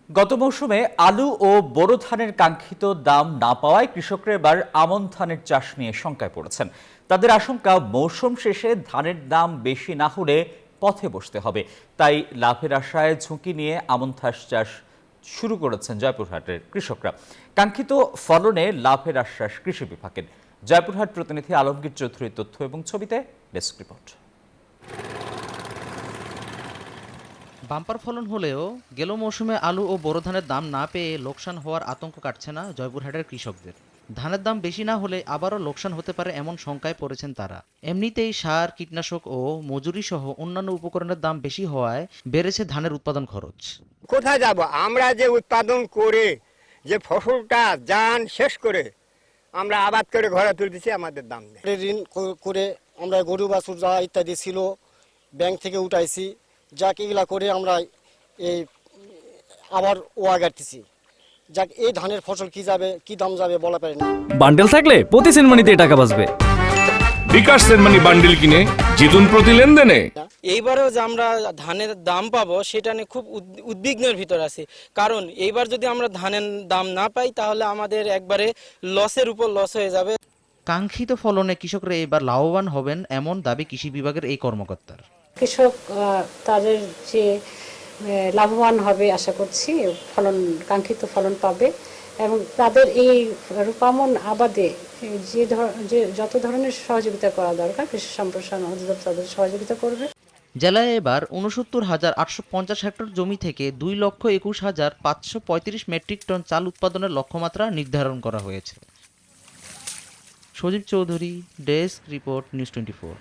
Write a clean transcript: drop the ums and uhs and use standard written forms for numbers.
গত মৌসুমে আলু ও বোরো ধানের কাঙ্ক্ষিত দাম না পাওয়ায় কৃষকরা এবার আমন ধানের চাষ নিয়ে শঙ্কায় পড়েছেন। তাদের আশঙ্কা মৌসুম শেষে ধানের দাম বেশি না হলে পথে বসতে হবে। তাই লাভের আশায় ঝুঁকি নিয়ে আমন চাষ শুরু করেছেন জয়পুরহাটের কৃষকরা। কাঙ্ক্ষিত ফলনে লাভের আশ্বাস কৃষি বিভাগের। জয়পুরহাট প্রতিনিধি আলমগীর চৌধুরীর তথ্য এবং ছবিতে ডেস্ক রিপোর্ট। বাম্পার ফলন হলেও গেল মৌসুমে আলু ও বোরো ধানের দাম না পেয়ে লোকসান হওয়ার আতঙ্ক কাটছে না জয়পুরহাটের কৃষকদের। ধানের দাম বেশি না হলে আবারও লোকসান হতে পারে এমন শঙ্কায় পড়েছেন তারা। এমনিতেই সার, কীটনাশক ও মজুরি সহ অন্যান্য উপকরণের দাম বেশি হওয়ায় বেড়েছে ধানের উৎপাদন খরচ। কোথায় যাব? আমরা যে উৎপাদন করে যে ফসলটা জান শেষ করে আমরা আবাদ করে ঘরে তুলতেছি, আমাদের দাম নেই। ঋণ করে আমরা গরু বাছুর যা ইত্যাদি ছিল ব্যাংক থেকে উঠাইছি, যাক এগুলা করে আমরা এই আবার ওয়া গাড়তেছি। যাক এই ধানের ফসল কি যাবে, কি দাম যাবে বলা পারি না। বান্ডেল থাকলে প্রতি সেনমানিতে টাকা বাঁচবে। বিকাশ সেনমানি বান্ডেল কিনে জিতুন প্রতি লেনদেনে। এইবারেও যে আমরা ধানের দাম পাবো সেটা নিয়ে খুব উদ্বিগ্নের ভিতর আছি। কারণ এইবার যদি আমরা ধানের দাম না পাই তাহলে আমাদের একবারে লসের উপর লস হয়ে যাবে। কাঙ্ক্ষিত ফলনে কৃষকরা এবার লাভবান হবেন এমন দাবি কৃষি বিভাগের এই কর্মকর্তার। কৃষক তাদের যে লাভবান হবে আশা করছি, কাঙ্ক্ষিত ফলন পাবে এবং তাদের এই রূপামন আবাদে যে যত ধরনের সহযোগিতা করা দরকার কৃষি সম্প্রসারণ অধিদপ্তর তাদের সহযোগিতা করবে। জেলায় এবার ৬৯,৮৫০ হেক্টর জমি থেকে ২,২১,৫৩৫ মেট্রিক টন চাল উৎপাদনের লক্ষ্যমাত্রা নির্ধারণ করা হয়েছে। সজীব চৌধুরী, ডেস্ক রিপোর্ট, নিউজ 24।